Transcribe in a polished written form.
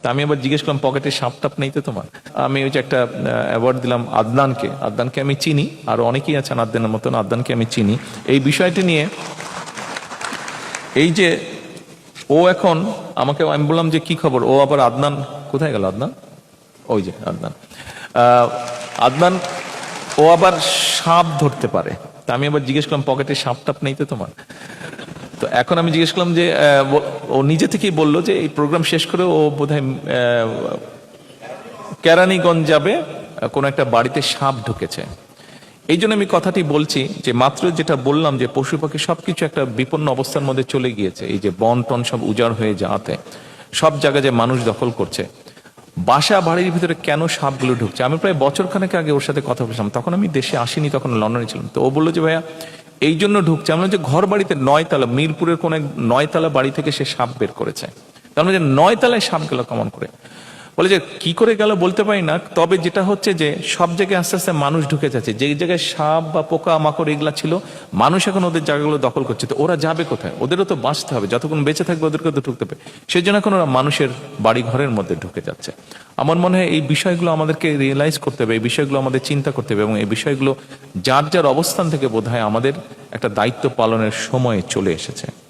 তা আমি আবার জিজ্ঞেস করলাম পকেটে সাপ টাপ নেই তো তোমার? আমি ওই যে একটা অ্যাওয়ার্ড দিলাম আদনানকে। আদনানকে আমি চিনি, আর অনেকেই আছেন আদনানের মতন, আদনানকে আমি চিনি। এই বিষয়টি নিয়ে এই যে ও এখন আমাকে, আমি বললাম যে কি খবর, ও আবার আদনান কোথায় গেল? আদনান ওই যে আদনান। আদনান ও আবার সাপ ধরতে পারে। তা আমি আবার জিজ্ঞেস করলাম পকেটে সাপ টাপ নেই তো তোমার? তো এখন আমি জিজ্ঞেস করলাম যে ও নিজে থেকেই বললো যে এই প্রোগ্রাম শেষ করে ও বোধহয় কেরানীগঞ্জ যাবে, কোনো একটা বাড়িতে সাপ ঢুকেছে। এই জন্য আমি কথাটি বলছি যে মাত্র যেটা বললাম যে পশু পাখি সবকিছু একটা বিপন্ন অবস্থার মধ্যে চলে গিয়েছে। এই যে বন টন সব উজাড় হয়ে যাওয়াতে সব জায়গায় যে মানুষ দখল করছে, বাসা বাড়ির ভিতরে কেন সাপগুলো ঢুকছে। আমি প্রায় বছরখানেক আগে ওর সাথে কথা বলছিলাম, তখন আমি দেশে আসিনি, তখন লন্ডনে ছিলাম। তো ও বললো যে ভাইয়া এই জন্য ঢুকছে। আমরা যে ঘর বাড়িতে 9 তলা, মিরপুরের কোন এক 9 তলা বাড়ি থেকে সে সাপ বের করেছে। তার মানে যে 9 তলায় সাপ গেল কেমন করে? বলে যে কি করে গেল বলতে পারি না, তবে যেটা হচ্ছে যে সব জায়গায় আস্তে আস্তে মানুষ ঢুকে যাচ্ছে। যে জায়গায় সাপ বা পোকা মাকড় এগুলা ছিল, মানুষ এখন ওদের জায়গাগুলো দখল করছে। তো ওরা যাবে কোথায়? ওদেরও তো বাঁচতে হবে, যতক্ষণ বেঁচে থাকবে ওদেরকে তো ঢুকতে হবে। সেই জন্য এখন ওরা মানুষের বাড়ি ঘরের মধ্যে ঢুকে যাচ্ছে। আমার মনে হয় এই বিষয়গুলো আমাদেরকে রিয়েলাইজ করতে হবে, এই বিষয়গুলো আমাদের চিন্তা করতে হবে, এবং এই বিষয়গুলো যার যার অবস্থান থেকে বোধহয় আমাদের একটা দায়িত্ব পালনের সময় চলে এসেছে।